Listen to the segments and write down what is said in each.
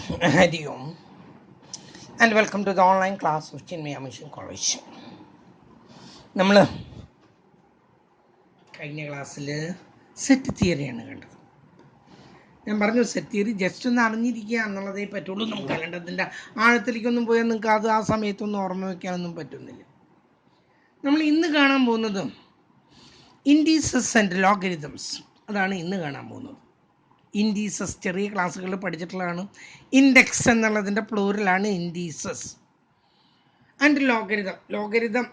Hari Om and welcome to the online class of Chinmaya Mission College. നമ്മൾ കഴിഞ്ഞ ക്ലാസ്സിൽ set തിയറിയാണ് കണ്ടത്. ഞാൻ പറഞ്ഞു സെറ്റ് തിയറി ജസ്റ്റ് ഒന്ന് അറിഞ്ഞിരിക്കുക എന്നുള്ളതേ പറ്റുള്ളൂ. നമുക്ക് അല്ലാണ്ടതിൻ്റെ ആഴത്തിലേക്കൊന്നും പോയാൽ നിങ്ങൾക്ക് അത് ആ സമയത്തൊന്നും ഓർമ്മ വയ്ക്കാനൊന്നും പറ്റുന്നില്ല. നമ്മൾ ഇന്ന് കാണാൻ പോകുന്നത് ഇൻഡീസസ് ആൻഡ് ലോഗരിതംസ്. അതാണ് ഇന്ന് കാണാൻ പോകുന്നത്. ഇൻഡീസസ് ചെറിയ ക്ലാസ്സുകളിൽ പഠിച്ചിട്ടുള്ളതാണ്. ഇൻഡെക്സ് എന്നുള്ളതിൻ്റെ പ്ലൂറലാണ് ഇൻഡീസസ്. ആൻഡ് ലോഗരിതം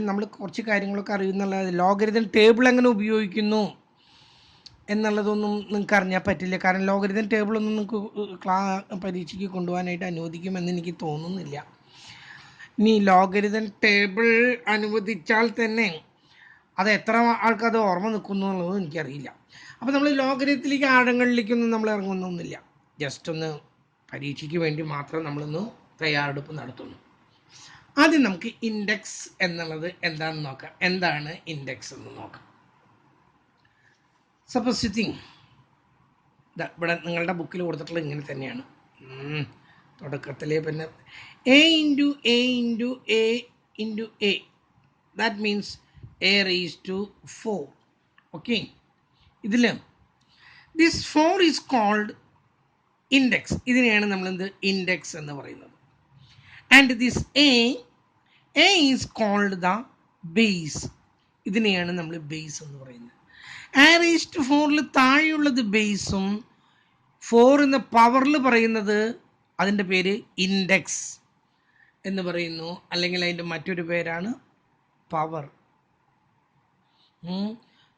നമ്മൾ കുറച്ച് കാര്യങ്ങളൊക്കെ അറിയുന്നുള്ളത്. ലോഗരിതം ടേബിൾ എങ്ങനെ ഉപയോഗിക്കുന്നു എന്നുള്ളതൊന്നും നിങ്ങൾക്ക് അറിഞ്ഞാൽ പറ്റില്ല. കാരണം ലോഗരിതം ടേബിളൊന്നും നിങ്ങൾക്ക് പരീക്ഷയ്ക്ക് കൊണ്ടുപോകാനായിട്ട് അനുവദിക്കുമെന്ന് എനിക്ക് തോന്നുന്നില്ല. ഇനി ലോഗരിതം ടേബിൾ അനുവദിച്ചാൽ തന്നെ അത് എത്ര ആൾക്കത് ഓർമ്മ നിൽക്കുന്നു എന്നുള്ളത് എനിക്കറിയില്ല. അപ്പോൾ നമ്മൾ ലോഗരിതത്തിലേക്ക് ആഴങ്ങളിലേക്കൊന്നും നമ്മൾ ഇറങ്ങുന്നൊന്നുമില്ല. ജസ്റ്റ് ഒന്ന് പരീക്ഷയ്ക്ക് വേണ്ടി മാത്രം നമ്മളൊന്ന് തയ്യാറെടുപ്പ് നടത്തുന്നു. ആദ്യം നമുക്ക് ഇൻഡെക്സ് എന്നുള്ളത് എന്താണെന്ന് നോക്കാം. എന്താണ് ഇൻഡെക്സ് എന്ന് നോക്കാം. സപ്പോസ് യു തിങ്ക് ഇവിടെ നിങ്ങളുടെ ബുക്കിൽ കൊടുത്തിട്ടുള്ളത് ഇങ്ങനെ തന്നെയാണ്. തുടക്കത്തിലെ പിന്നെ a into a into a into a, that means a raise to 4. Okay, ഇതിൽ ദിസ് 4 ഈസ് കോൾഡ് ഇൻഡെക്സ്. ഇതിനെയാണ് നമ്മളെന്ത് ഇൻഡെക്സ് എന്ന് പറയുന്നത്. And this a is called the base. ഇതിനെയാണ് നമ്മൾ ബേസ് എന്ന് പറയുന്നത്. എ റേസ് ടു 4ൽ താഴെയുള്ളത് ബേസും 4 എന്ന പവറിൽ പറയുന്നത് അതിൻ്റെ പേര് ഇൻഡെക്സ് എന്ന് പറയുന്നു. അല്ലെങ്കിൽ അതിൻ്റെ മറ്റൊരു പേരാണ് പവർ.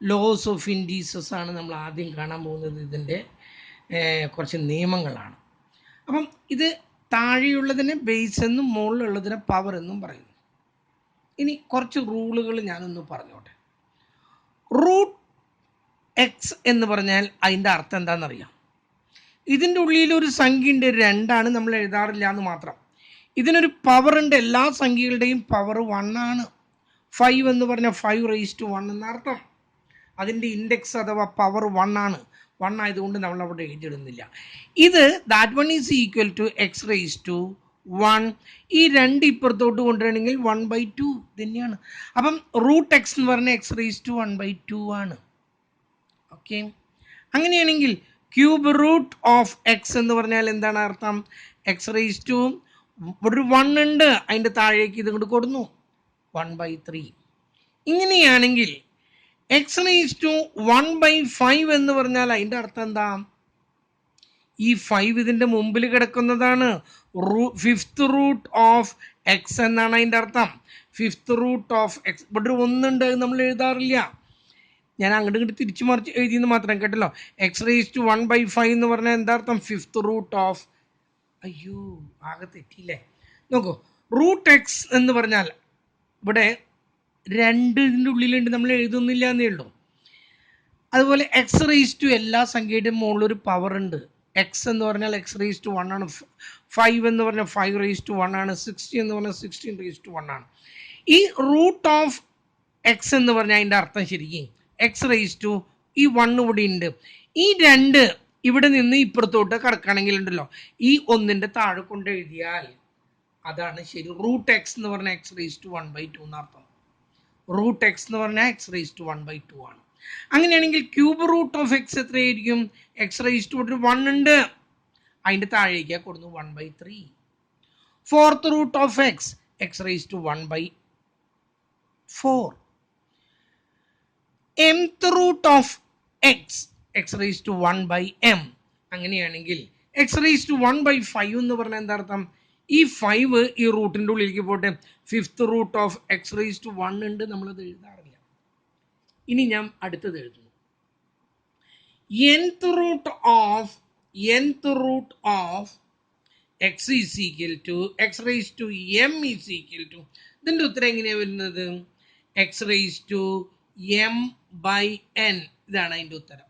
ലോസ് ഓഫ് ഇൻഡീസസ് ആണ് നമ്മൾ ആദ്യം കാണാൻ പോകുന്നത്. ഇതിൻ്റെ കുറച്ച് നിയമങ്ങളാണ്. അപ്പം ഇത് താഴെയുള്ളതിനെ ബേസ് എന്നും മുകളിലുള്ളതിനെ പവർ എന്നും പറയുന്നു. ഇനി കുറച്ച് റൂളുകൾ ഞാനൊന്ന് പറഞ്ഞോട്ടെ. റൂട്ട് എക്സ് എന്ന് പറഞ്ഞാൽ അതിൻ്റെ അർത്ഥം എന്താണെന്നറിയാം. ഇതിൻ്റെ ഉള്ളിൽ ഒരു സംഖ്യ ഉണ്ട്, 2 നമ്മൾ എഴുതാറില്ല എന്ന് മാത്രം. ഇതിനൊരു പവർ ഉണ്ട്. എല്ലാ സംഖ്യകളുടെയും പവർ 1 ആണ്. 5 എന്ന് പറഞ്ഞാൽ 5 റേസ് ടു 1 എന്നർത്ഥം. അതിൻ്റെ ഇൻഡെക്സ് അഥവാ പവർ 1 ആണ്. 1 ആയതുകൊണ്ട് നമ്മൾ അവിടെ എഴുതിയിടുന്നില്ല. ഇത് that 1 is equal to x raise to 1. ഈ 2 ഇപ്പുറത്തോട്ട് കൊണ്ടുവരണമെങ്കിൽ 1/2 തന്നെയാണ്. അപ്പം റൂട്ട് എക്സ് എന്ന് പറഞ്ഞാൽ എക്സ് റേസ് ടു 1/2 ആണ്. ഓക്കെ, അങ്ങനെയാണെങ്കിൽ ക്യൂബ് റൂട്ട് ഓഫ് എക്സ് എന്ന് പറഞ്ഞാൽ എന്താണ് അർത്ഥം? എക്സ് റേസ് ടു ഒരു 1 ഉണ്ട്, അതിൻ്റെ താഴേക്ക് ഇത് കൊണ്ട് കൊടുന്നു 1/3. ഇങ്ങനെയാണെങ്കിൽ എക്സ് റേസ് ടു 1/5 എന്ന് പറഞ്ഞാൽ അതിൻ്റെ അർത്ഥം എന്താ? ഈ 5 ഇതിൻ്റെ മുമ്പിൽ കിടക്കുന്നതാണ്. 5th റൂട്ട് ഓഫ് എക്സ് എന്നാണ് അതിൻ്റെ അർത്ഥം. 5th root of X. ഇവിടെ ഒരു 1 ഉണ്ട്, നമ്മൾ എഴുതാറില്ല. ഞാൻ അങ്ങോട്ട് ഇങ്ങോട്ട് തിരിച്ചു മറിച്ച് എഴുതിയെന്ന് മാത്രം കേട്ടല്ലോ. എക്സ് റേസ് ടു 1/5 എന്ന് പറഞ്ഞാൽ എന്താ അർത്ഥം? 5th root of. അയ്യോ, ആകെ തെറ്റിയില്ലേ. നോക്കൂ, റൂട്ട് എക്സ് എന്ന് പറഞ്ഞാൽ ഇവിടെ 2 ഇതിൻ്റെ ഉള്ളിലുണ്ട്, നമ്മൾ എഴുതുന്നില്ല എന്നേ ഉള്ളൂ. അതുപോലെ എക്സ് റേസ് ടു എല്ലാ സംഖ്യയുടെയും മുകളിലൊരു പവർ ഉണ്ട്. എക്സ് എന്ന് പറഞ്ഞാൽ എക്സ് റേസ് ടു 1 ആണ്. 5 എന്ന് പറഞ്ഞാൽ 5 റേസ് ടു 1 ആണ്. 60 എന്ന് പറഞ്ഞാൽ 16 റേസ് ടു 1 ആണ്. ഈ റൂട്ട് ഓഫ് എക്സ് എന്ന് പറഞ്ഞാൽ അതിൻ്റെ അർത്ഥം ശരിക്കും എക്സ് റേസ് ടു ഈ 1 ഇവിടെ ഉണ്ട്. ഈ 2 ഇവിടെ നിന്ന് ഇപ്പുറത്തോട്ട് കടക്കുകയാണെങ്കിൽ ഉണ്ടല്ലോ, ഈ 1ൻ്റെ താഴെ കൊണ്ട് എഴുതിയാൽ അതാണ് ശരി. റൂട്ട് എക്സ് എന്ന് പറഞ്ഞാൽ എക്സ് റേസ് ടു 1/2 എന്നർത്ഥം. റൂട്ട് എക്സ് എന്ന് പറഞ്ഞാൽ എക്സ് റേസ് ടു 1/2 ആണ്. അങ്ങനെയാണെങ്കിൽ ക്യൂബ് റൂട്ട് ഓഫ് എക്സ് എത്രയായിരിക്കും? എക്സ് റേസ് ടു 1 ഉണ്ട്, അതിൻ്റെ താഴേക്ക് കൊടുന്നു 1/3. 4th root of x x raise to 1/4. mth root of x x raise to 1/m. അങ്ങനെയാണെങ്കിൽ എക്സ് റേസ് ടു 1/5 എന്ന് പറഞ്ഞാൽ എന്താ അർത്ഥം? ഈ 5 ഈ റൂട്ടിൻ്റെ ഉള്ളിലേക്ക് പോട്ടെ. 5th root of x raise to 1 ഉണ്ട്, നമ്മളത് എഴുതാറില്ല. ഇനി ഞാൻ അടുത്തത് എഴുതുന്നു. nth root of x is equal to x raise to m is equal to, ഇതിൻ്റെ ഉത്തരം എങ്ങനെയാണ് വരുന്നത്? X raise to m/n. ഇതാണ് അതിൻ്റെ ഉത്തരം.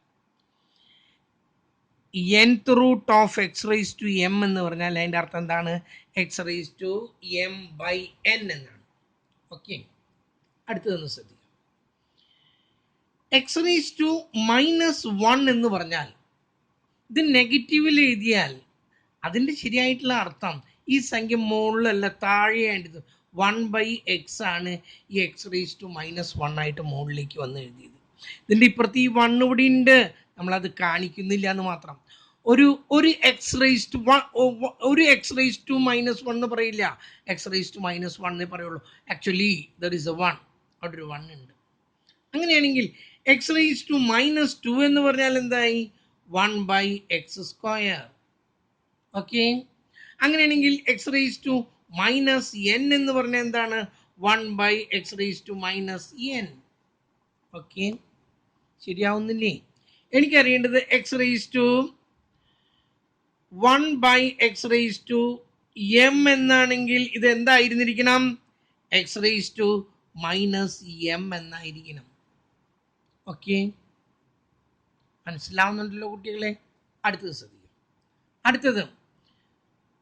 nth root of x raise to m എന്ന് പറഞ്ഞാൽ അതിൻ്റെ അർത്ഥം എന്താണ്? എക്സ് റേസ് ടു m/n എന്നാണ്. ഓക്കെ, അടുത്തതൊന്ന് ശ്രദ്ധിക്കാം. എക്സ് റേസ് ടു -1 എന്ന് പറഞ്ഞാൽ ഇത് നെഗറ്റീവിൽ എഴുതിയാൽ അതിൻ്റെ ശരിയായിട്ടുള്ള അർത്ഥം ഈ സംഖ്യ മുകളിലല്ല താഴെയാണിത്. 1/x ആണ് ഈ x⁻⁻1 ആയിട്ട് മുകളിലേക്ക് വന്ന് എഴുതിയത്. ഇതിൻ്റെ ഇപ്പുറത്ത് ഈ 1 ഇവിടെ ഉണ്ട്, നമ്മളത് കാണിക്കുന്നില്ല എന്ന് മാത്രം. ഒരു x⁻1 എന്ന് പറയില്ല, x⁻1 പറയുള്ളൂ. ആക്ച്വലി ദർ ഇസ് എ 1, അവിടെ ഒരു 1 ഉണ്ട്. അങ്ങനെയാണെങ്കിൽ x⁻2 എന്ന് പറഞ്ഞാൽ എന്തായി? 1/x². ഓക്കെ, അങ്ങനെയാണെങ്കിൽ x⁻n എന്ന് പറഞ്ഞാൽ എന്താണ്? 1/x⁻n. ഓക്കെ, ശരിയാവുന്നില്ലേ? എനിക്കറിയേണ്ടത് x⁻1/x⁻m എന്നാണെങ്കിൽ ഇത് എന്തായിരുന്നിരിക്കണം? x⁻m എന്നായിരിക്കണം. ഓക്കെ, മനസ്സിലാവുന്നുണ്ടല്ലോ കുട്ടികളെ? അടുത്തത് ശ്രദ്ധിക്കും. അടുത്തത്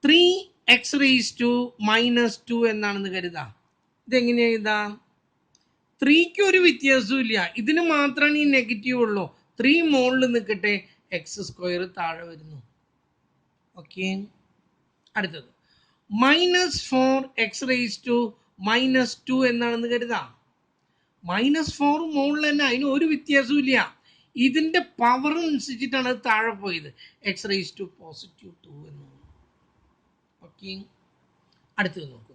3x⁻2 എന്നാണെന്ന് കരുതാം. ഇതെങ്ങനെയാ എഴുതാം? 3ക്ക് ഒരു വ്യത്യാസവും ഇല്ല, ഇതിന് മാത്രമാണ് ഈ നെഗറ്റീവ് ഉള്ളൂ. 3 മുകളിൽ നിൽക്കട്ടെ, x² താഴെ വരുന്നു. ഓക്കെ, അടുത്തത് -4x⁻2 എന്നാണെന്ന് കരുതാം. -4 മുകളിൽ തന്നെ, അതിന് ഒരു വ്യത്യാസവും ഇല്ല. ഇതിൻ്റെ പവർ അനുസരിച്ചിട്ടാണ് അത് താഴെ പോയത്. x⁻2 എന്ന്. ഓക്കെ, അടുത്തത് നോക്കൂ.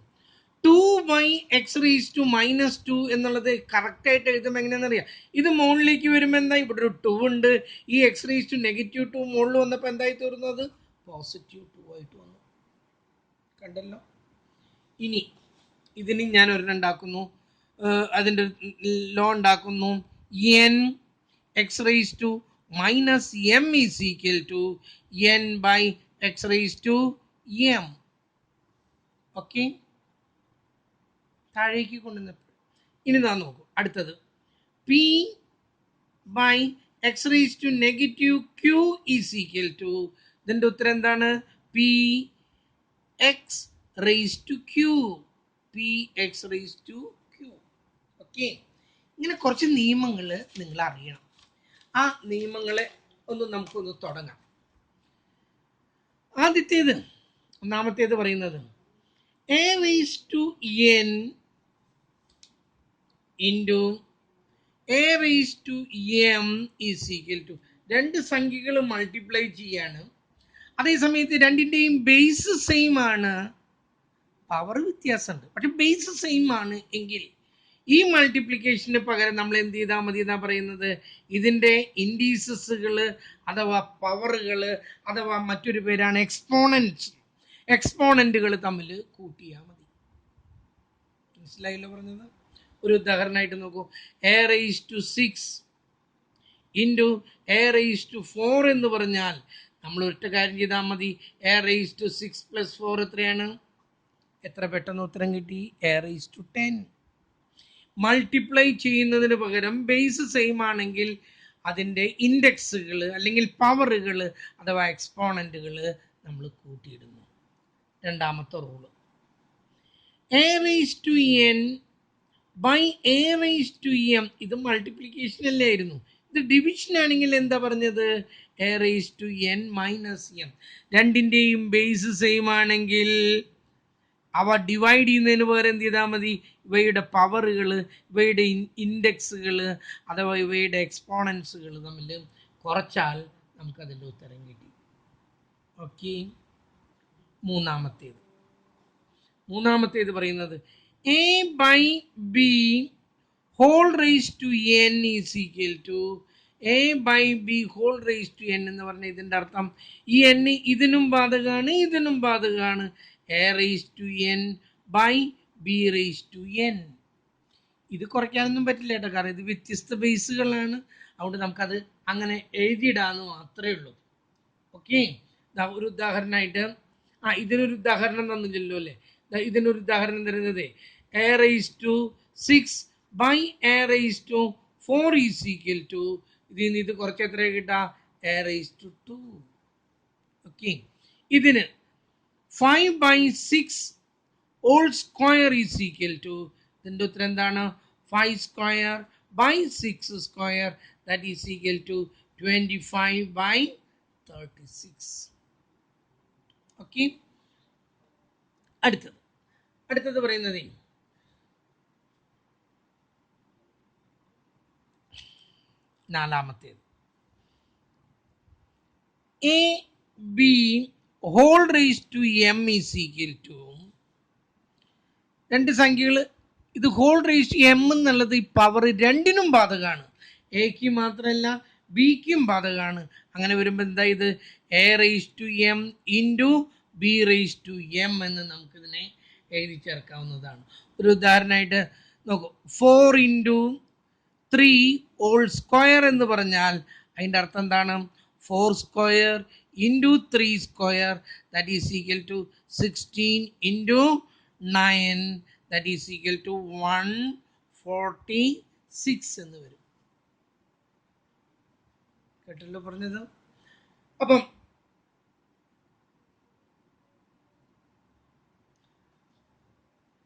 2/x⁻2 എന്നുള്ളത് കറക്റ്റായിട്ട് എഴുതുമ്പോൾ എങ്ങനെയാണെന്ന് അറിയാം. ഇത് മുകളിലേക്ക് വരുമ്പോൾ എന്താ? ഇവിടെ ഒരു 2 ഉണ്ട്. ഈ x⁻2 മുകളിൽ വന്നപ്പോൾ എന്തായി തീർന്നത്? +2 ആയിട്ട് വന്നു. കണ്ടല്ലോ. ഇനി ഇതിന് ഞാൻ ഒരെണ്ണം ഉണ്ടാക്കുന്നു, അതിൻ്റെ ലോ ഉണ്ടാക്കുന്നു. n x⁻m is equal to n/x⁻m. Okay, താഴേക്ക് കൊണ്ടുവന്നപ്പോൾ. ഇനി നാം നോക്കൂ അടുത്തത്. p/x⁻⁻q is equal to, ഇതിൻ്റെ ഉത്തരം എന്താണ്? px⁻q. ഓക്കെ, ഇങ്ങനെ കുറച്ച് നിയമങ്ങൾ നിങ്ങൾ അറിയണം. ആ നിയമങ്ങളെ നമുക്കൊന്ന് തുടങ്ങാം. ഒന്നാമത്തേത് പറയുന്നത് a⁻n into a⁻m is equal to, രണ്ട് സംഖ്യകൾ മൾട്ടിപ്ലൈ ചെയ്യാണ്, അതേസമയത്ത് രണ്ടിൻ്റെയും ബേസ് സെയിം ആണ്, പവർ വ്യത്യാസമുണ്ട്, പക്ഷെ ബേസ് സെയിം ആണ് എങ്കിൽ ഈ മൾട്ടിപ്ലിക്കേഷന് പകരം നമ്മൾ എന്ത് ചെയ്താൽ മതി എന്നാ പറയുന്നത്? ഇതിൻ്റെ ഇൻഡീസസുകൾ അഥവാ പവറുകൾ അഥവാ മറ്റൊരു പേരാണ് എക്സ്പോണൻറ്റുകൾ തമ്മിൽ കൂട്ടിയാൽ മതി. മനസ്സിലായില്ലോ പറഞ്ഞത്? ഒരു ഉദാഹരണമായിട്ട് നോക്കൂ. a⁻6 into a⁻4 എന്ന് പറഞ്ഞാൽ നമ്മൾ ഒറ്റ കാര്യം ചെയ്താൽ മതി. a⁻6 + 4 എത്രയാണ്? എത്ര പെട്ടെന്ന് ഉത്തരം കിട്ടി? a⁻10. മൾട്ടിപ്ലൈ ചെയ്യുന്നതിന് പകരം ബേസ് സെയിം ആണെങ്കിൽ അതിൻ്റെ ഇൻഡെക്സുകൾ അല്ലെങ്കിൽ പവറുകൾ അഥവാ എക്സ്പോണൻറ്റുകൾ നമ്മൾ കൂട്ടിയിടുന്നു. രണ്ടാമത്തെ റൂള്, a⁻n/a⁻m. ഇത് മൾട്ടിപ്ലിക്കേഷൻ അല്ലായിരുന്നു, ഇത് ഡിവിഷൻ ആണെങ്കിൽ എന്താ പറഞ്ഞത്? a⁻n-m. രണ്ടിൻ്റെയും ബേസ് സെയിം ആണെങ്കിൽ അവ ഡിവൈഡ് ചെയ്യുന്നതിന് പകരം എന്ത് ചെയ്താൽ മതി? ഇവയുടെ പവറുകൾ, ഇവയുടെ ഇൻഡെക്സുകൾ അഥവാ ഇവയുടെ എക്സ്പോണൻസുകൾ തമ്മിൽ കുറച്ചാൽ നമുക്കതിൻ്റെ ഉത്തരം കിട്ടി. ഓക്കെ, മൂന്നാമത്തേത് പറയുന്നത് a/b⁻n is equal to a/b⁻n എന്ന് പറഞ്ഞാൽ ഇതിൻ്റെ അർത്ഥം ഈ n ഇതിനും ബാധകമാണ് ഇതിനും ബാധകമാണ്. a⁻n/b⁻n. ഇത് കുറയ്ക്കാനൊന്നും പറ്റില്ല കേട്ടോ, കാരണം ഇത് വ്യത്യസ്ത ബേസുകളാണ്. അതുകൊണ്ട് നമുക്കത് അങ്ങനെ എഴുതിയിടാന്ന് മാത്രമേ ഉള്ളൂ. ഓക്കെ, ഒരു ഉദാഹരണമായിട്ട് ഇതിനൊരു ഉദാഹരണം തന്നില്ലല്ലോ അല്ലേ? ഇതിനൊരു ഉദാഹരണം തരുന്നത് a⁻6/a⁻4 is equal to, ഇതിൽ നിന്ന് ഇത് കുറച്ച് എത്ര കിട്ടാ? a⁻2. ഓക്കെ, ഇതിന് 5/6² is equal to, ഇതിൻ്റെ ഉത്തരം എന്താണ്? 5²/6², that is equal to 25/36. Okay. അടുത്തത് പറയുന്നത് നാലാമത്തേത്, a b whole raise to m is equal to, രണ്ട് സംഖ്യകൾ, ഇത് ഹോൾ റേസ് ടു എം എന്നുള്ളത് ഈ പവർ രണ്ടിനും ബാധകമാണ്, എക്ക് മാത്രമല്ല ബിക്കും ബാധകമാണ്. അങ്ങനെ വരുമ്പോൾ എന്താ ഇത്, a raise to m into b raise to m എന്ന് നമുക്കിതിനെ എഴുതി ചേർക്കാവുന്നതാണ്. ഒരു ഉദാഹരണമായിട്ട് നോക്കൂ, 4 ഇൻറ്റു 3 ഹോൾ സ്ക്വയർ എന്ന് പറഞ്ഞാൽ അതിൻ്റെ അർത്ഥം എന്താണ്, 4 square into 3 square that is equal to 16 into 9 that is equal to 146 എന്ന് വരും. കേട്ടല്ലോ പറഞ്ഞത്. അപ്പം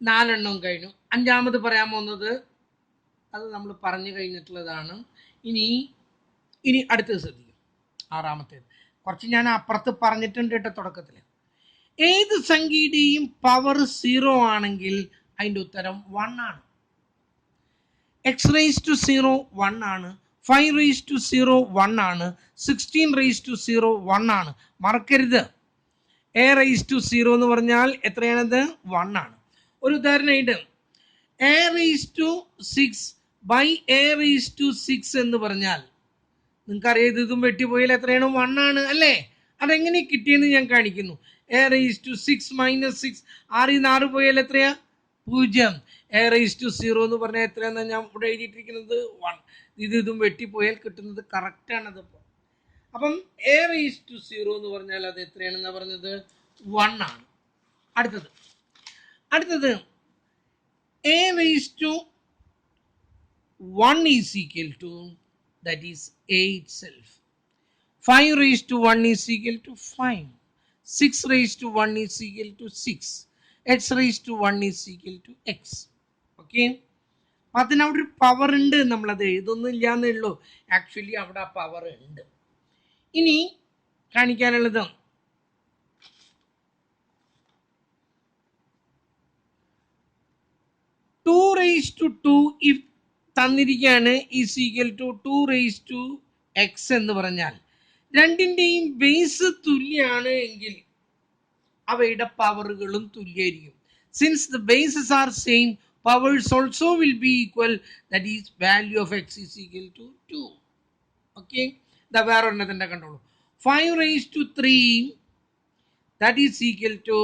നാലെണ്ണം കഴിഞ്ഞു. അഞ്ചാമത് പറയാൻ പോകുന്നത് അത് നമ്മൾ പറഞ്ഞു കഴിഞ്ഞിട്ടുള്ളതാണ്. ഇനി അടുത്തത് ശ്രദ്ധിക്കും, ആറാമത്തേത്. കുറച്ച് ഞാൻ അപ്പുറത്ത് പറഞ്ഞിട്ടുണ്ട് കേട്ടോ തുടക്കത്തിൽ. ഏത് സംഖ്യയുടെയും പവർ 0 ആണെങ്കിൽ അതിൻ്റെ ഉത്തരം 1 ആണ്. എക്സ് റേസ് ടു 0 1 ആണ്, 5 റേസ് ടു 0 1 ആണ്, 16 റേസ് ടു 0 1 ആണ്. മറക്കരുത്, എ റേസ് ടു 0 എന്ന് പറഞ്ഞാൽ എത്രയാണത്, 1 ആണ്. ഒരു ഉദാഹരണമായിട്ട് a raise to 6 by a raise to 6 എന്ന് പറഞ്ഞാൽ നിങ്ങൾക്കറിയാം, ഇതും വെട്ടിപ്പോയാൽ എത്രയാണ്, 1 ആണ് അല്ലേ. അതെങ്ങനെ കിട്ടിയെന്ന് ഞാൻ കാണിക്കുന്നു. എ റേസ് ടു 6 മൈനസ് 6, 6 പോയാൽ എത്രയാ, 0. എ റേസ് ടു 0 എന്ന് പറഞ്ഞാൽ എത്രയാണെന്ന് ഞാൻ ഇവിടെ എഴുതിയിട്ടിരിക്കുന്നത് 1. ഇതും വെട്ടിപ്പോയാൽ കിട്ടുന്നത് കറക്റ്റാണത്. അപ്പം എ റേസ് ടു 0 എന്ന് പറഞ്ഞാൽ അത് എത്രയാണെന്നാണ് പറഞ്ഞത്, 1 ആണ്. അടുത്തത് a raise to 1 is equal to, that is a itself. 5 raised to 1 is equal to 5. 6 raised to 1 is equal to 6. X raised to 1 is equal to x. Okay. അതിനവിടെ ഒരു power ഉണ്ട്, നമ്മളത് എഴുതൊന്നും ഇല്ലാന്നേ ഉള്ളൂ. ആക്ച്വലി അവിടെ ആ പവർ ഉണ്ട്. ഇനി കാണിക്കാനുള്ളത് ടു റേസ് ടു 2 ഇഫ് തന്നിരിക്കുകയാണ് is equal to 2 raise to x എന്ന് പറഞ്ഞാൽ രണ്ടിൻ്റെയും ബേസ് തുല്യമാണ് എങ്കിൽ അവയുടെ പവറുകളും തുല്യമായിരിക്കും. Since the bases are same, powers also will be equal, that is value of x is equal to 2. Okay. ഇതാ വേറെ ഒരെണ്ണത്തിൻ്റെ കണ്ടോളൂ. 5 raise to 3 that is equal to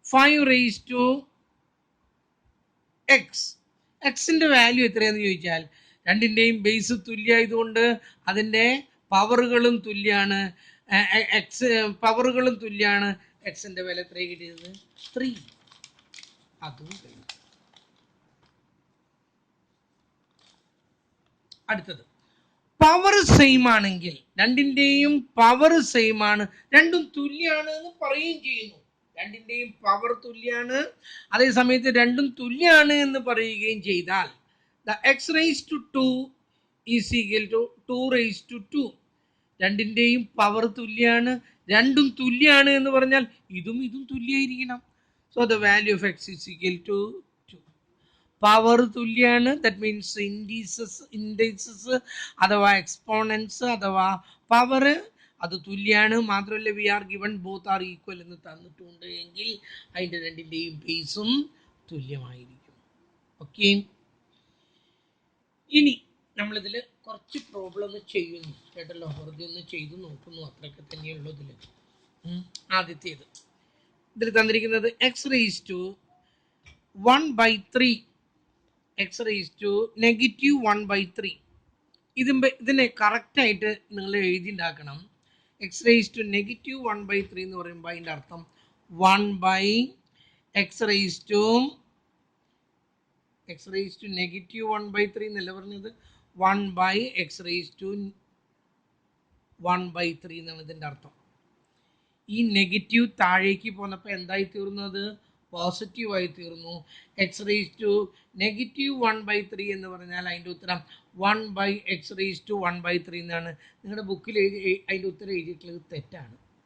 5 raise to x. എക്സിൻ്റെ വാല്യൂ എത്രയാണെന്ന് ചോദിച്ചാൽ രണ്ടിൻ്റെയും ബേസ് തുല്യമായതുകൊണ്ട് അതിൻ്റെ പവറുകളും തുല്യമാണ്. പവറുകളും തുല്യമാണ്. എക്സിൻ്റെ വില എത്ര കിട്ടിയത്, 3. അതും കഴിഞ്ഞു. അടുത്തത് പവർ സെയിം ആണെങ്കിൽ, രണ്ടിൻ്റെയും പവർ സെയിം ആണ്, രണ്ടും തുല്യമാണ് എന്ന് പറയുകയും ചെയ്യുന്നു. രണ്ടിൻ്റെയും പവർ തുല്യാണ്, അതേ സമയത്ത് രണ്ടും തുല്യാണ് എന്ന് പറയുകയും ചെയ്താൽ the x raised to 2 is equal to 2 raised to 2. രണ്ടിൻ്റെയും പവർ തുല്യാണ്, രണ്ടും തുല്യാണ് എന്ന് പറഞ്ഞാൽ ഇതും തുല്യമായിരിക്കണം. So the value of x is equal to 2. Power തുല്യാണ്, ദാറ്റ് മീൻസ് ഇൻഡിസസ് അഥവാ എക്സ്പോണൻസ് അഥവാ പവർ അത് തുല്യാണ്. മാത്രമല്ല we are given both are equal എന്ന് തന്നിട്ടുണ്ട് എങ്കിൽ അതിൻ്റെ രണ്ടിൻ്റെയും ബേസും തുല്യമായിരിക്കും. ഓക്കെ. ഇനി നമ്മളിതിൽ കുറച്ച് പ്രോബ്ലം ചെയ്യുന്നു കേട്ടല്ലോ, വെറുതെ ഒന്ന് ചെയ്തു നോക്കുന്നു, അത്രയൊക്കെ തന്നെയുള്ളൂ ഇതിൽ. ആദ്യത്തേത് ഇതിൽ തന്നിരിക്കുന്നത് x raise to 1/3, x raise to -1/3. ഇതിനെ കറക്റ്റായിട്ട് നിങ്ങൾ എഴുതിണ്ടാക്കണം. എക്സ് റേസ് ടു -1/3 എന്ന് പറയുമ്പോൾ അതിൻ്റെ അർത്ഥം 1/x റേസ് ടു -1/3 എന്നല്ല പറഞ്ഞത്, 1/x റേസ് ടു 1/3 എന്നാണ് ഇതിൻ്റെ അർത്ഥം. ഈ നെഗറ്റീവ് താഴേക്ക് പോന്നപ്പോൾ എന്തായി തീർന്നത്, പോസിറ്റീവായി തീർന്നു. എക്സ് റേസ് ടു -1/3 എന്ന് പറഞ്ഞാൽ അതിൻ്റെ ഉത്തരം 1/x റേസ് ടു 1/3 എന്നാണ്. നിങ്ങളുടെ ബുക്കിൽ അതിൻ്റെ ഉത്തരം എഴുതിയിട്ടുള്ളത് തെറ്റാണ്.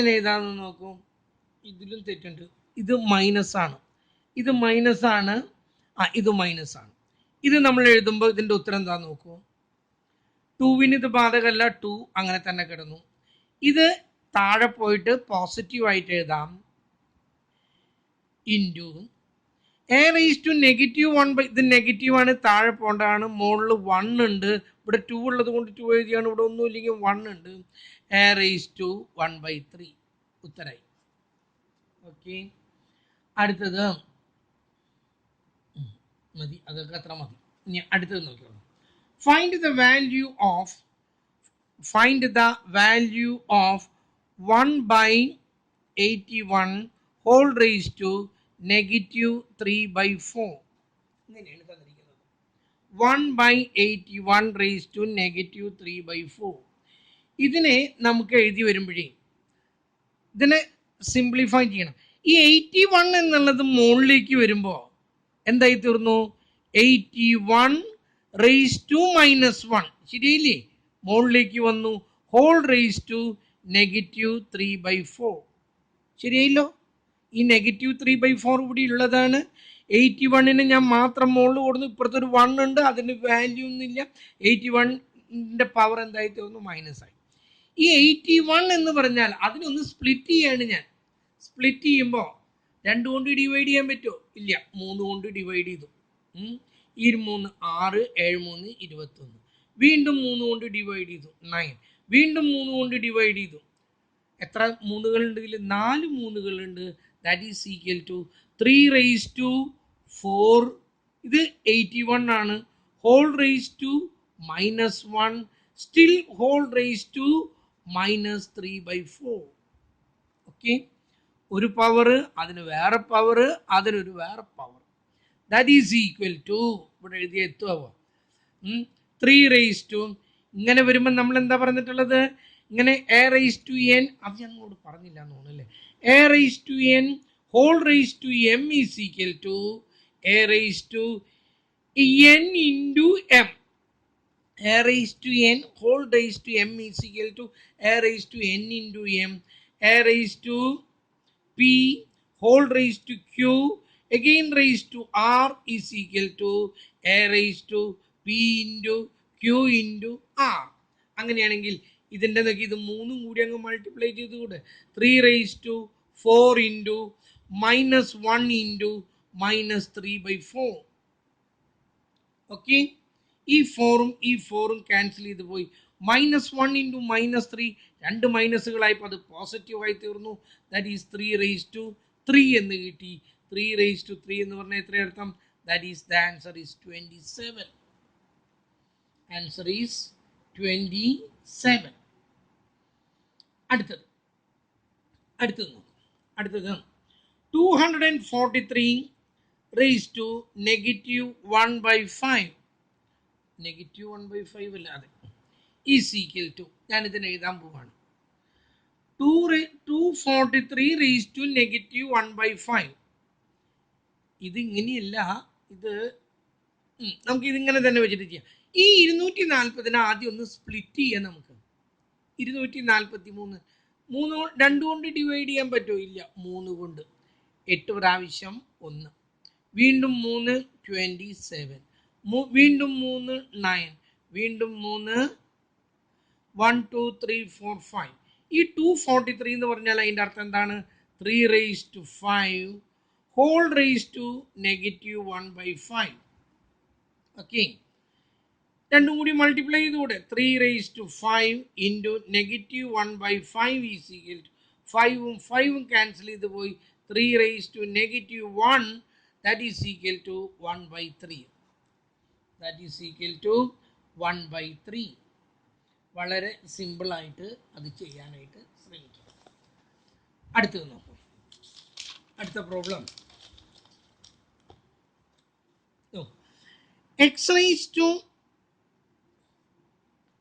ഇതെങ്ങനെ എഴുതാമെന്ന് നോക്കൂ. ഇതിലും തെറ്റുണ്ട്. ഇത് മൈനസ് ആണ്, ഇത് മൈനസ് ആണ്, ഇത് മൈനസ് ആണ്. ഇത് നമ്മൾ എഴുതുമ്പോൾ ഇതിൻ്റെ ഉത്തരം എന്താ നോക്കൂ. 2-ന് ഇത് ബാധകമല്ല, 2 അങ്ങനെ തന്നെ കിടന്നു. ഇത് താഴെ പോയിട്ട് പോസിറ്റീവായിട്ട് എഴുതാം. ഇൻറ്റു എ റേസ് ടു -1 ഇത് നെഗറ്റീവാണ്, താഴെ പോകേണ്ടതാണ്. മുകളിൽ 1 ഉണ്ട്, ഇവിടെ 2 ഉള്ളത് കൊണ്ട് 2 എഴുതിയാണ്. ഇവിടെ ഒന്നും ഇല്ലെങ്കിൽ 1 ഉണ്ട്. എ റേസ് ടു 1/3 ഉത്തരായി. ഓക്കെ, അടുത്തത് മതി, അതൊക്കെ അത്ര മതി. ഇനി അടുത്തത് നോക്കിയോളൂ. Find the value of 1/81 whole raise to -3/4. ഇങ്ങനെയാണ് തന്നിരിക്കുന്നത്. 1/81 റേസ് ടു -3/4. ഇതിനെ നമുക്ക് എഴുതി വരുമ്പോഴേ ഇതിനെ സിംപ്ലിഫൈ ചെയ്യണം. ഈ 81 എന്നുള്ളത് മുകളിലേക്ക് വരുമ്പോൾ എന്തായി തീർന്നു? 81 റേസ് ടു -1. ശരിയല്ലേ? മുകളിലേക്ക് വന്നു. Whole raise to -3/4. ശരിയായില്ലോ? ഈ -3/4 ഇവിടെ ഉള്ളതാണ്. 81-ന് ഞാൻ മാത്രം മുകളിൽ കൊടുന്നു. ഇപ്പുറത്തൊരു 1 ഉണ്ട്, അതിന് വാല്യൂ ഒന്നുമില്ല. 81-ൻ്റെ പവർ എന്തായി തീർന്നു? മൈനസായി. ഈ 81 എന്ന് പറഞ്ഞാൽ അതിനൊന്ന് സ്പ്ലിറ്റ് ചെയ്യാണ് ഞാൻ. സ്പ്ലിറ്റ് ചെയ്യുമ്പോൾ 2 കൊണ്ട് ഡിവൈഡ് ചെയ്യാൻ പറ്റുമോ? ഇല്ല, 3 കൊണ്ട് ഡിവൈഡ് ചെയ്തു. 3 6, 7 3 21. വീണ്ടും 3 കൊണ്ട് ഡിവൈഡ് ചെയ്തു, 9. വീണ്ടും 3 കൊണ്ട് ഡിവൈഡ് ചെയ്തു. എത്ര 3കളുണ്ട് ഇതിൽ? 4 3കളുണ്ട്. That is equal to 3/4. ഇത് 81 ആണ്. Whole raise to -1, still whole raise to -3/4. Okay, ഒരു പവർ, അതിന് വേറെ പവർ, അതിനൊരു വേറെ power. That is equal to ഇവിടെ എഴുതിയ എത്തുവോ 3 റേസ് ടു. ഇങ്ങനെ വരുമ്പോൾ നമ്മൾ എന്താ പറഞ്ഞിട്ടുള്ളത്? ഇങ്ങനെ എ റേസ് ടു n, അത് ഞങ്ങളോട് പറഞ്ഞില്ല എന്ന് തോന്നുന്നല്ലേ. A raise to n whole raise to m is equal to a raise to n into m. A raise to n whole raise to m is equal to a raise to n into m. A raise to p whole raised to q again raised to r is equal to a raised to p into q into r. അങ്ങനെയാണെങ്കിൽ ഇതിൻ്റെ നോക്കി ഇത് 3 കൂടി അങ്ങ് multiply ചെയ്തുകൂടെ? 3 raised to 4 into -1 into -3/4. Okay, ഈ 4ഉം cancel ചെയ്ത് പോയി. -1 into -3, 2 മൈനസുകളായപ്പോൾ അത് പോസിറ്റീവായി തീർന്നു. ദാറ്റ് ഈസ് 3 raised to 3 എന്ന് കിട്ടി. 3 raised to 3 എന്ന് പറഞ്ഞാൽ എത്ര അർത്ഥം? That is the answer is 27. Answer is 27. അടുത്തത് അടുത്തത് 243 raised to -1/5. -1/5 അല്ലാതെ ഈസ് ഈക്വൽ ടു, ഞാനിതിനെ എഴുതാൻ പോവാണ്. 243 raised to -1/5. ഇത് ഇങ്ങനെയല്ല, ഇത് നമുക്ക് ഇതിങ്ങനെ തന്നെ വെച്ചിട്ട് ചെയ്യാം. ഈ 240 ആദ്യം ഒന്ന് സ്പ്ലിറ്റ് ചെയ്യാം. നമുക്ക് 243 2 കൊണ്ട് ഡിവൈഡ് ചെയ്യാൻ പറ്റുമോ? ഇല്ല, 3 കൊണ്ട്. 8 പ്രാവശ്യം 1, വീണ്ടും 3 27, വീണ്ടും 3 9, വീണ്ടും 3 1 2 3 4 5. ഈ 243 എന്ന് പറഞ്ഞാൽ അതിൻ്റെ അർത്ഥം എന്താണ്? 3 raised to 5 whole raised to -1/5. Okay, രണ്ടും കൂടി മൾട്ടിപ്ലൈ ചെയ്തുകൂടെ? 3 raised to 5 into -1/5 is equal to 5ഉം 5ഉം ക്യാൻസൽ ചെയ്ത് പോയി. 3 raised to -1, that is equal to 1/3. That is equal to 1/3. വളരെ സിമ്പിളായിട്ട് അത് ചെയ്യാനായിട്ട് ശ്രമിക്കുക. അടുത്തത് നോക്കൂ. അടുത്ത problem, x raised to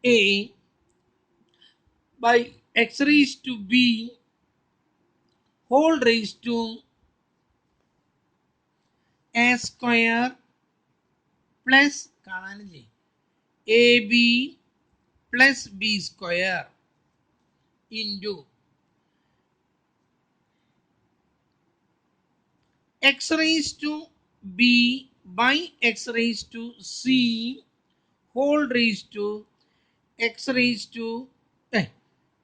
a by x raised to b whole raised to a square plus കാണാനില്ലേ ab plus b square into x raised to b by x raised to c whole raised to x raised to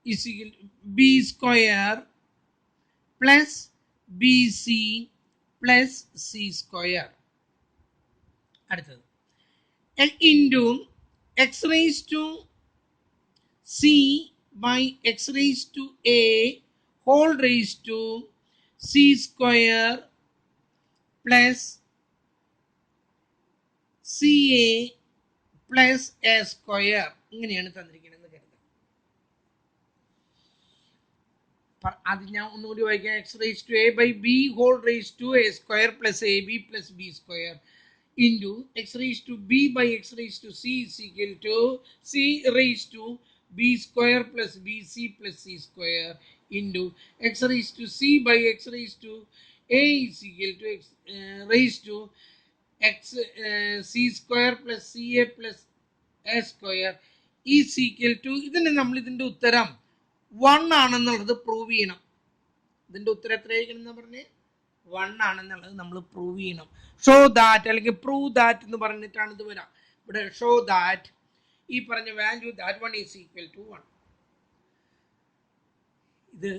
is equal to b square plus bc plus c square. അടുത്തത് into x raised to c by x raised to a whole raised to c square plus ca plus a square ഇങ്ങനെയാണ് തന്നിരിക്കുന്നത് കരുതുക. അത് ഞാൻ ഒന്നുകൂടി വായിക്കാം. X raise to a by b whole raise to a square plus a b plus b square into x raised to b by x raised to c is equal to c raised to b square plus bc plus c square into x raised to c by x raised to a is equal to x raised to x c square plus ca plus a square is equal to ഇതിനെ നമ്മൾ ഇതിന്റെ ഉത്തരം 1 ആണെന്നുള്ളത് prove ചെയ്യണം. ഇതിന്റെ ഉത്തരം എത്രയായിരിക്കണം പറഞ്ഞ് 1 ആണെന്നുള്ളത് നമ്മൾ പ്രൂവ് ചെയ്യണം. ഷോ ദാറ്റ് അല്ലെങ്കിൽ പ്രൂവ് ദാറ്റ് എന്ന് പറഞ്ഞിട്ടാണ് ഇത് വരാം. ഇവിടെ ഷോ ദാറ്റ് ഈ പറഞ്ഞ value that 1 is equal to 1. ഇത്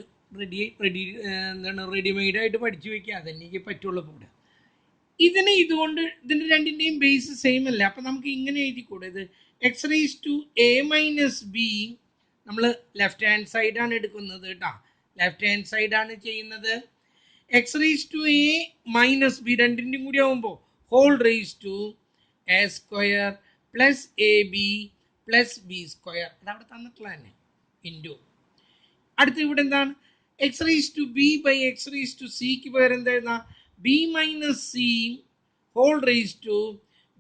റെഡിമെയ്ഡ് ആയിട്ട് പഠിച്ചു വെക്കുക, അതെനിക്ക് പറ്റുള്ളൂ. ഇവിടെ ഇതിനെ ഇതുകൊണ്ട് ഇതിന്റെ രണ്ടിന്റെയും ബേസ് സെയിം അല്ല. അപ്പൊ നമുക്ക് ഇങ്ങനെ എഴുതിക്കൂടെ, ഇത് x raise to a minus b നമ്മൾ ലെഫ്റ്റ് ഹാൻഡ് സൈഡാണ് എടുക്കുന്നത് കേട്ടോ, ലെഫ്റ്റ് ഹാൻഡ് സൈഡാണ് ചെയ്യുന്നത്. X raise to a minus b രണ്ടിൻ്റെയും കൂടി ആവുമ്പോൾ whole raise to a square plus a b plus b square, അതവിടെ തന്നിട്ടുള്ള തന്നെ ഇൻറ്റു. അടുത്ത് ഇവിടെ എന്താണ് x raise to b by x raise to സിക്ക് പകരം എന്താ എഴുതാം, b minus c whole raise to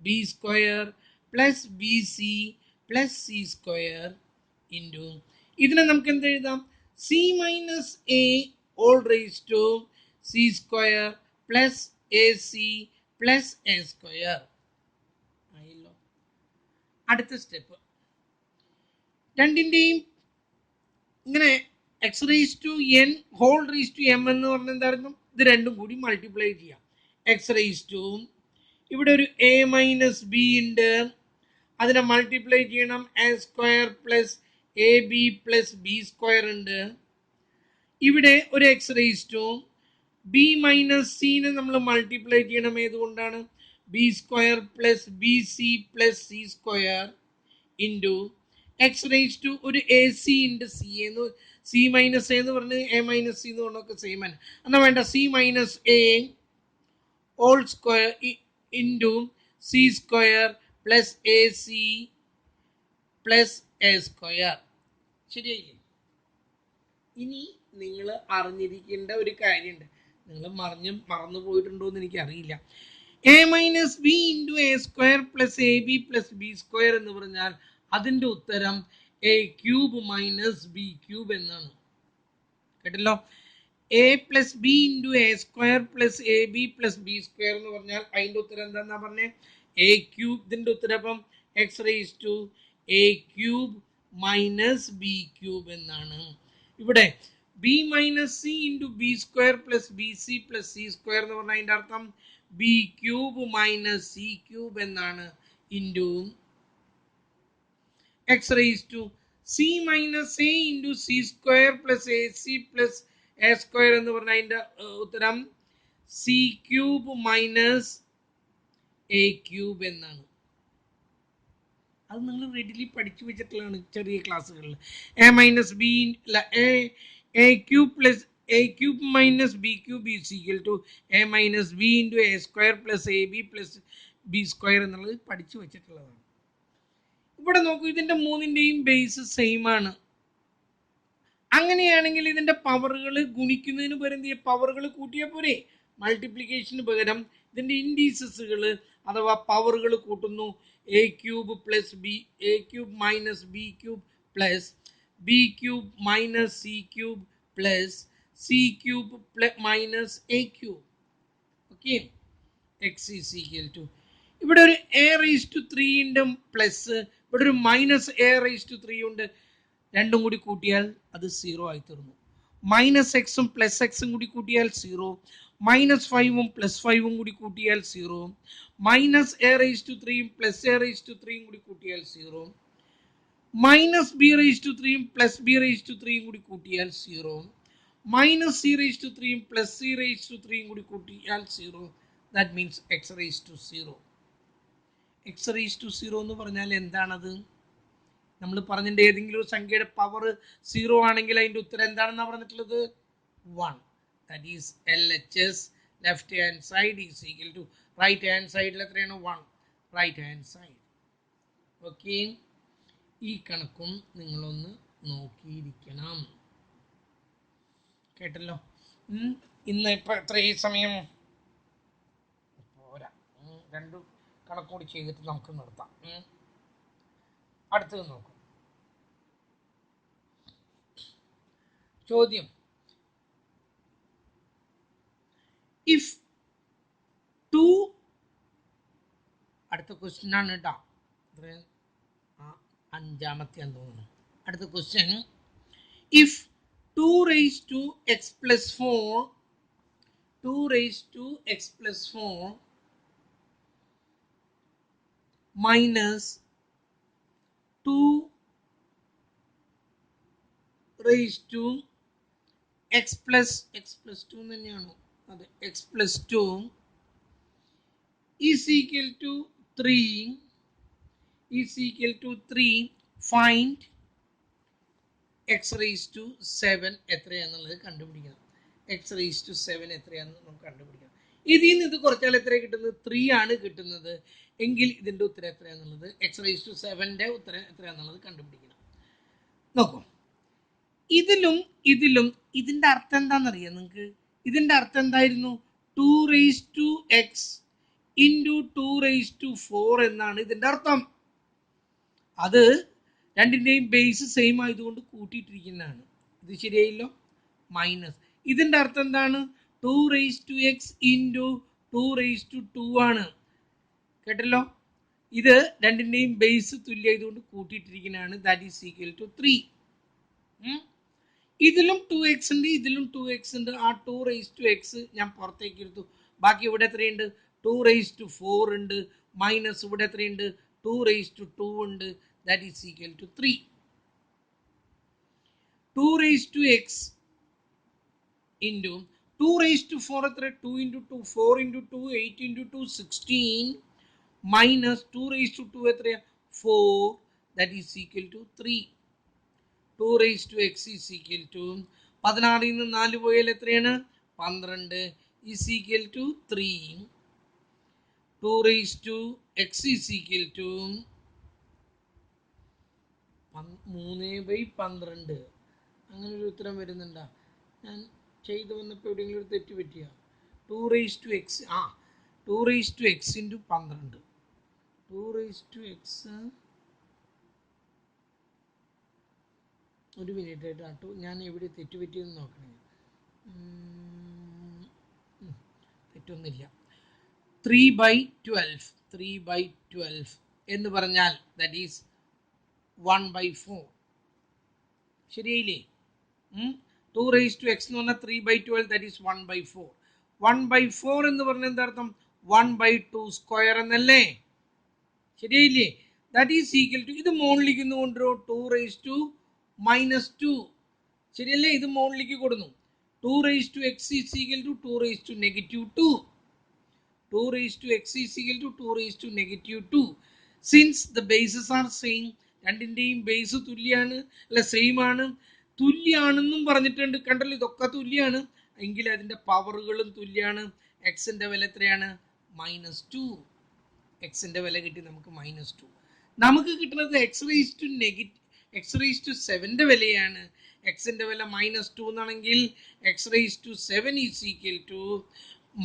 b square plus B C plus C square into. ഇതിനെ നമുക്ക് എന്താ എഴുതാം, c minus a whole raise to c square plus A C plus A square ആയല്ലോ. അടുത്ത സ്റ്റെപ്പ് രണ്ടിൻ്റെയും ഇങ്ങനെ x raise to n whole raise to m എന്ന് പറഞ്ഞാൽ എന്തായിരുന്നു, ഇത് രണ്ടും കൂടി മൾട്ടിപ്ലൈ ചെയ്യാം. എക്സ് റേസ് ടു ഇവിടെ ഒരു എ മൈനസ് ബി ഉണ്ട്, അതിനെ മൾട്ടിപ്ലൈ ചെയ്യണം, a square plus a b plus b square ഉണ്ട്. ഇവിടെ ഒരു x raise to b minus സിനെ നമ്മൾ മൾട്ടിപ്ലൈ ചെയ്യണം, ഏതുകൊണ്ടാണ്, b square plus B C plus C square into X raise to ഒരു എ സി ഉണ്ട്, സി എന്ന് സി മൈനസ് എ എന്ന് പറഞ്ഞ് എ മൈനസ് സി എന്ന് പറഞ്ഞൊക്കെ സെയിം ആണ്, എന്നാൽ വേണ്ട, c minus a whole square into C square plus A C plus A square. ശരിയായില്ലേ? ഇനി നിങ്ങൾ അറിഞ്ഞിരിക്കേണ്ട ഒരു കാര്യമുണ്ട്, നിങ്ങൾ മറന്നു പോയിട്ടുണ്ടോ എന്ന് എനിക്കറിയില്ല. A minus b into a square plus a b plus b square എന്ന് പറഞ്ഞാൽ അതിൻ്റെ ഉത്തരം A cube minus B cube എന്നാണ്. കേട്ടല്ലോ, A plus B into a square plus a b plus b square എന്ന് പറഞ്ഞാൽ അതിൻ്റെ ഉത്തരം എന്താണെന്നാ പറഞ്ഞേ, എ ക്യൂബ്. ഇതിൻ്റെ ഉത്തരം അപ്പം x raise to a cube minus B cube എന്നാണ്. ഇവിടെ B minus C into B square plus B C plus C square എന്ന് പറഞ്ഞാൽ അതിൻ്റെ അർത്ഥം B cube minus C cube എന്നാണ് into X raise to C minus A into C square plus A C plus A square എന്ന് പറഞ്ഞാൽ അതിൻ്റെ ഉത്തരം C cube minus A cube എന്നാണ്. അത് നിങ്ങൾ റെഡിലി പഠിച്ചു വെച്ചിട്ടുള്ളതാണ് ചെറിയ ക്ലാസ്സുകളിൽ. A minus b a cube plus a cube minus B cube is equal to a minus b into a square plus a b plus b square എന്നുള്ളത് പഠിച്ചു വെച്ചിട്ടുള്ളതാണ്. ഇവിടെ നോക്കൂ, ഇതിൻ്റെ മൂന്നിൻ്റെയും ബേസ് സെയിം ആണ്. അങ്ങനെയാണെങ്കിൽ ഇതിൻ്റെ പവറുകൾ ഗുണിക്കുന്നതിന് പകരം പവറുകൾ കൂട്ടിയാൽ പോരെ, മൾട്ടിപ്ലിക്കേഷന് പകരം ഇതിൻ്റെ ഇൻഡീസസുകൾ അഥവാ പവറുകൾ കൂട്ടുന്നു. A cube plus b, a cube minus B cube plus b cube minus C cube plus c cube minus A cube. Okay, x is equal to ഇവിടെ ഒരു എ റേസ് ടു 3 പ്ലസ് ഇവിടെ ഒരു മൈനസ് എ റേസ് ടു 3 ഉണ്ട്. രണ്ടും കൂടി കൂട്ടിയാൽ അത് 0 ആയി തീർന്നു. മൈനസ് എക്സും പ്ലസ് എക്സും കൂടി കൂട്ടിയാൽ 0, മൈനസ് 5ഉം പ്ലസ് 5ഉം കൂടി കൂട്ടിയാൽ 0, മൈനസ് എ റേസ് ടു 3ഉം പ്ലസ് എ റേസ് ടു 3ഉം കൂടി കൂട്ടിയാൽ 0, മൈനസ് ബി റേസ് ടു 3ഉം പ്ലസ് ബി റേസ് ടു 3ഉം കൂടി കൂട്ടിയാൽ 0, മൈനസ് സി റേസ് ടു 3ഉം പ്ലസ് സി റേസ് ടു 3ഉം കൂടി കൂട്ടിയാൽ 0. That means X raise to 0. X raise to 0 എന്ന് പറഞ്ഞാൽ എന്താണത്? നമ്മൾ പറഞ്ഞിട്ട് ഏതെങ്കിലും ഒരു സംഖ്യയുടെ പവർ 0 ആണെങ്കിൽ അതിന്റെ ഉത്തരം എന്താണെന്നാണ് പറഞ്ഞിട്ടുള്ളത്? 1. That is LHS left hand side is equal to right hand സൈഡിൽ എത്രയാണ്? 1. Right hand side. ഓക്കെ, ഈ കണക്കും നിങ്ങളൊന്ന് നോക്കിയിരിക്കണം. കേട്ടല്ലോ? ഇന്ന് ഇപ്പൊ എത്രയും സമയം പോരാ, രണ്ടു കണക്കൂടി ചെയ്തിട്ട് നമുക്ക് നിർത്താം. അടുത്തത് നോക്കും. ചോദ്യം: ഇഫ് 2, അടുത്ത ക്വസ്റ്റ്യൻ ആണ് കേട്ടോ, അഞ്ചാമത്തെ തോന്നുന്നു. അടുത്ത question: if 2 raised to x plus 4 2 raised to x plus 4 minus 2 raised to x plus 2 തന്നെയാണോ? അതെ, x plus 2 is equal to 3 find x raised to 7 എത്രയാണെന്നുള്ളത് കണ്ടുപിടിക്കണം. x raised to 7 എത്രയാണെന്ന് നമുക്ക് കണ്ടുപിടിക്കണം. ഇതിൽ നിന്ന് ഇത് കുറച്ചാൽ എത്ര കിട്ടുന്നത്? 3 ആണ് കിട്ടുന്നത്. എങ്കിൽ ഇതിന്റെ ഉത്തരം എത്രയാണെന്നുള്ളത്, x raised to 7ന്റെ ഉത്തരം എത്രയാണെന്നുള്ളത് കണ്ടുപിടിക്കണം. നോക്കൂ, ഇതിലും ഇതിന്റെ അർത്ഥം എന്താണെന്നറിയാം നിങ്ങൾക്ക്? ഇതിന്റെ അർത്ഥം എന്തായിരുന്നു? 2 raised to x into 2 raised to 4 എന്നാണ് ഇതിന്റെ അർത്ഥം. അത് രണ്ടിന്റെയും ബേസ് സെയിം ആയതുകൊണ്ട് കൂട്ടിയിട്ടിരിക്കുന്നതാണ്. ഇത് ശരിയായില്ലോ? മൈനസ് ഇതിന്റെ അർത്ഥം എന്താണ്? 2 raised to x into 2 raised to 2 ആണ്. കേട്ടല്ലോ? ഇത് രണ്ടിന്റെയും ബേസ് തുല്യമായതുകൊണ്ട് കൂട്ടിയിട്ടിരിക്കുന്നതാണ്. That is equal to 3. ഇതിലും 2x ഉണ്ട്, ഇതിലും 2x ഉണ്ട്. ആ 2 raised to x ഞാൻ പുറത്തേക്ക് എടുത്തു. ബാക്കി ഇവിടെ എത്രയുണ്ട്? 2 raised to 4 ഉണ്ട്. മൈനസ് ഇവിടെ എത്രയുണ്ട്? 2 raised to 2 ഉണ്ട്. That is equal to 3. 2 raised to x into 2 raised to 4 എത്ര? 2 into 2 4 into 2 8 into 2 16 minus 2 raised to 2 എത്രയാ? 4. That is equal to 3. 2 raised to x is equal to 16 നിന്ന് 4 പോയാൽ എത്രയാണ്? 12 is equal to 3. 2 raised to x is equal to 3/12. അങ്ങനെ ഒരു ഉത്തരം വരുന്നുണ്ടോ? ഞാൻ ചെയ്തു വന്നപ്പോൾ എവിടെയെങ്കിലും ഒരു തെറ്റ് പറ്റിയോ? 2 raised to x 2 raised to x into 12. 2 raised to x ഒരു മിനിറ്റ് കേട്ടോ, ഞാൻ എവിടെ തെറ്റ് പറ്റിയെന്ന് നോക്കണേ. തെറ്റൊന്നുമില്ല. 3/12 എന്ന് പറഞ്ഞാൽ that is 1/4. ശരിയായില്ലേ? 2 raised to x എന്ന് പറഞ്ഞാൽ 3/12, ദാറ്റ് ഈസ് 1/4. 1/4 എന്ന് പറഞ്ഞാൽ എന്താ അർത്ഥം? 1/2 സ്ക്വയർ എന്നല്ലേ? ശരിയായില്ലേ? ദാറ്റ് ഈസ് ഈക്വൽ ടു, ഇത് മുകളിലേക്ക് കൊണ്ടുവരോ? 2 raised to -2. ശരിയല്ലേ? ഇത് മുകളിലേക്ക് കൊടുന്നു. 2 raised to x is equal to 2 raised to -2. 2 raised to x is equal to 2 raised to -2. Since the bases are same, രണ്ടിന്റെയും ബേസ് തുല്യാണ്, അല്ല സെയിം ആണ്. തുല്യാണെന്നും പറഞ്ഞിട്ടുണ്ട്. കണ്ടല്ലോ, ഇതൊക്കെ തുല്യാണ്. എങ്കിൽ അതിന്റെ പവറുകളും തുല്യാണ്. എക്സിന്റെ വില എത്രയാണ്? -2. എക്സിന്റെ വില കിട്ടി നമുക്ക് -2. നമുക്ക് കിട്ടുന്നത് x raised to 7ന്റെ വിലയാണ്. എക്സിന്റെ വില -2 എന്നാണെങ്കിൽ x raised to 7 is equal to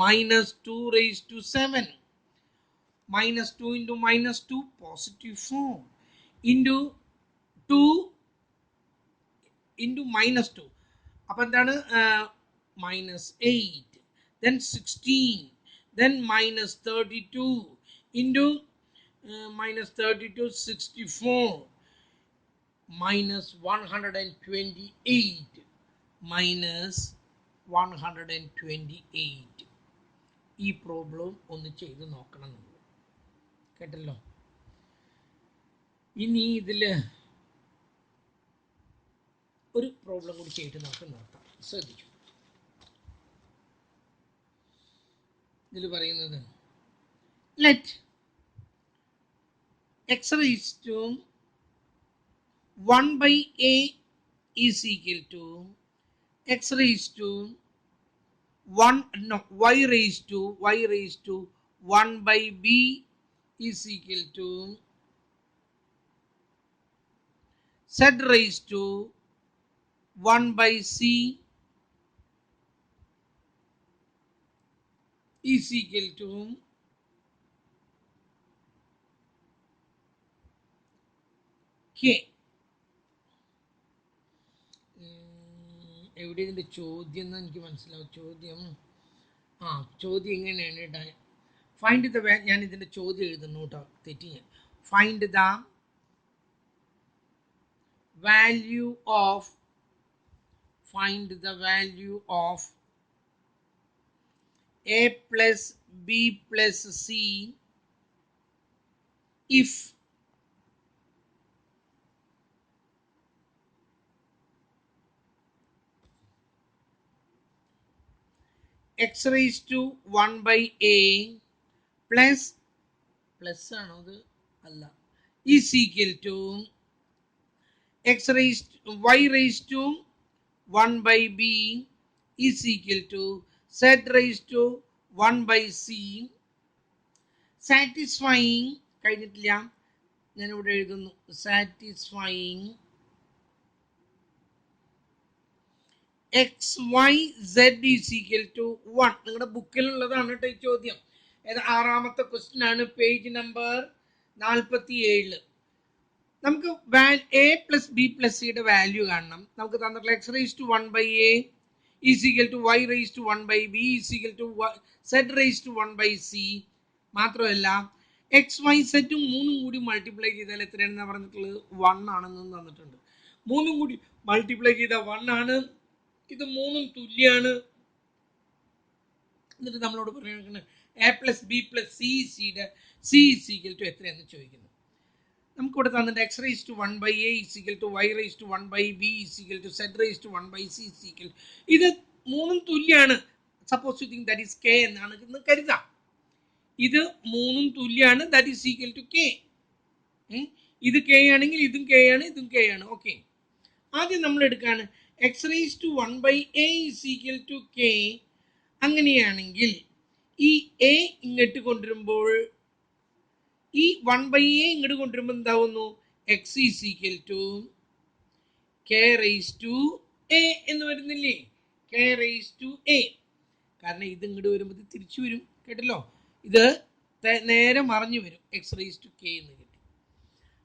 -2 raised to 7. minus 2 into minus 2 positive 4 into 2 into minus 2 അപ്പം എന്താണ് minus 8 then 16 then minus 32 into minus 32 64 minus 128 minus 128 ഈ പ്രോബ്ലം ഒന്ന് ചെയ്ത് നോക്കണം നമ്മൾ കേട്ടല്ലോ. ഇനി ഇതിൽ ഒരു പ്രോബ്ലം കൂടി ചെയ്ത് നമുക്ക് നോക്കാം. ശ്രദ്ധിച്ചു. ഇതിൽ പറയുന്നത് let x raised to 1 by a is equal to x raised to 1 no y raised to 1 by b is equal to z raised to 1 by c is equal to k. എവിടെ ഇതിൻ്റെ ചോദ്യം എന്ന് എനിക്ക് മനസ്സിലാവും. ചോദ്യം എങ്ങനെയാണ് കേട്ടോ. ഫൈൻഡ് ദ ഞാൻ ഇതിൻ്റെ ചോദ്യം എഴുതുന്നു കേട്ടോ, തെറ്റി ഞാൻ. Find the value of a plus b plus c if x raised to 1 by a plus ആണോ അത് അല്ല is equal to y raised to 1 by b is equal to z raised to 1 by c satisfying കഴിഞ്ഞിട്ടില്ല, ഞാനിവിടെ എഴുതുന്നു satisfying xyz is equal to 1. നിങ്ങളുടെ ബുക്കിലുള്ളതാണ് കേട്ടോ ഈ ചോദ്യം. ആറാമത്തെ ക്വസ്റ്റ്യൻ ആണ്, പേജ് നമ്പർ 47. നമുക്ക് a പ്ലസ് ബി പ്ലസ് സിയുടെ വാല്യൂ കാണണം. നമുക്ക് തന്നിട്ടുള്ള x raised to 1 by a is equal to y raised to 1 by b is equal to z raised to 1 by c. മാത്രമല്ല x y z മൂന്നും കൂടി multiply ചെയ്താൽ എത്രയാണെന്ന് പറഞ്ഞിട്ടുള്ളത് 1 ആണെന്ന് തന്നിട്ടുണ്ട്. മൂന്നും കൂടി മൾട്ടിപ്ലൈ ചെയ്താൽ 1 ആണ്. ഇത് മൂന്നും തുല്യാണ്. എന്നിട്ട് നമ്മളോട് പറയുന്നത് a പ്ലസ് ബി പ്ലസ് സിയുടെ c is equal to എത്രയെന്ന് ചോദിക്കുന്നു. നമുക്കിവിടെ തന്നിട്ട് x raised to 1 by a is equal to y raised to 1 by b is equal to z raised to 1 by c is equal. ഇത് മൂന്നും തുല്യാണ്. Suppose you think that is k എന്നാണ് എന്ന് കരുതാം. ഇത് മൂന്നും തുല്യാണ്, that is equal to k. ഇത് k ആണെങ്കിൽ ഇതും k ആണ്, ഇതും k ആണ്. ഓക്കെ, ആദ്യം നമ്മൾ എടുക്കാണ് x raised to 1 by a is equal to k. അങ്ങനെയാണെങ്കിൽ ഈ a ഇങ്ങോട്ട് കൊണ്ടുവരുമ്പോൾ ഈ 1 by a ഇങ്ങോട്ട് കൊണ്ടുവരുമ്പോൾ എന്താവുന്നു, x is equal to k raised to a എന്ന് വരുന്നില്ലേ, k raised to a. കാരണം ഇത് ഇങ്ങോട്ട് വരുമ്പോൾ ഇത് തിരിച്ചു വരും കേട്ടല്ലോ, ഇത് നേരെ മറിഞ്ഞു വരും, x raised to k എന്ന് കിട്ടി.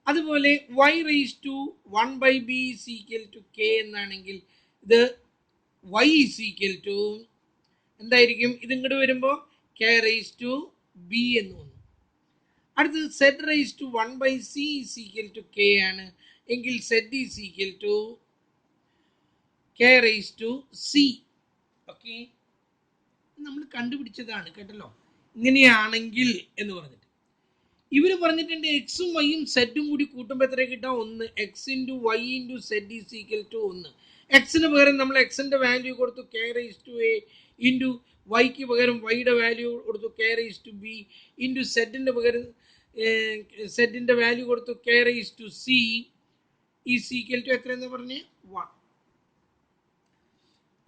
അതുപോലെ y raised to 1 by b is equal to k എന്നാണെങ്കിൽ ഇത് y is equal to എന്തായിരിക്കും, ഇത് ഇങ്ങോട്ട് വരുമ്പോൾ k raised to b എന്ന് വന്നു. അടുത്തത് z raised to 1 by c is equal to k ആണ് എങ്കിൽ z is equal to k raised to c. Okay, നമ്മൾ കണ്ടുപിടിച്ചതാണ് കേട്ടല്ലോ. ഇങ്ങനെയാണെങ്കിൽ എന്ന് പറഞ്ഞിട്ട് ഇവർ പറഞ്ഞിട്ടുണ്ട് എക്സും വൈയും സെറ്റും കൂടി കൂട്ടുമ്പോൾ എത്ര കിട്ടാം, 1. X into y into z is equal to 1. എക്സിന് പകരം നമ്മൾ എക്സിൻ്റെ വാല്യൂ കൊടുത്തു k raised to a into വൈക്ക് പകരം വൈയുടെ വാല്യൂ കൊടുത്തു k raised to b into സെറ്റിൻ്റെ പകരം സെറ്റിൻ്റെ വാല്യൂ കൊടുത്തു k raised to c is equal to എത്രയെന്ന് പറഞ്ഞ് 1.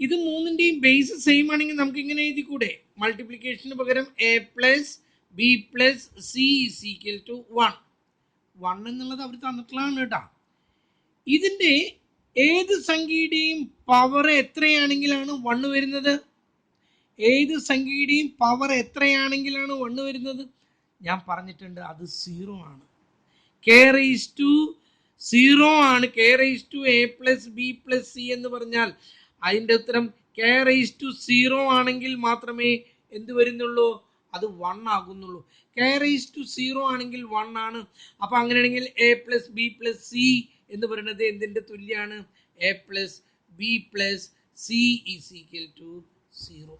ഇത് മൂന്നിൻ്റെയും ബേസ് സെയിം ആണെങ്കിൽ നമുക്ക് ഇങ്ങനെ എഴുതി കൂടെ, മൾട്ടിപ്ലിക്കേഷന് പകരം a plus B plus C is equal to 1 എന്നുള്ളത് അവർ തന്നിട്ടുള്ളതാണ് കേട്ടോ. ഇതിൻ്റെ ഏത് സംഖ്യയുടെയും പവർ എത്രയാണെങ്കിലാണ് 1 വരുന്നത്, ഏത് സംഖ്യയുടെയും പവർ എത്രയാണെങ്കിലാണ് 1 വരുന്നത്, ഞാൻ പറഞ്ഞിട്ടുണ്ട് അത് 0 ആണ്. കെ റേസ് ടു 0 ആണ്. K raise to a plus B plus C എന്ന് പറഞ്ഞാൽ അതിൻ്റെ ഉത്തരം കെ റേസ് ടു 0 ആണെങ്കിൽ മാത്രമേ എന്ത് വരുന്നുള്ളൂ, അത് 1 ആകുന്നുള്ളൂ. കെ റേസ് ടു 0 ആണെങ്കിൽ 1 ആണ്. അപ്പൊ അങ്ങനെയാണെങ്കിൽ A plus B plus C എന്ന് പറയുന്നത് എന്തിന്റെ തുല്യാണ്? A plus B plus C is equal to 0.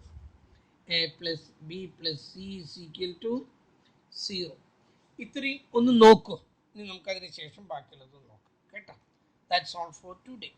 A plus B plus C is equal to 0. ഇത്രയും ഒന്ന് നോക്കൂ. ഇനി നമുക്കതിന് ശേഷം ബാക്കിയുള്ളത് നോക്കാം കേട്ടോ. That's all for today.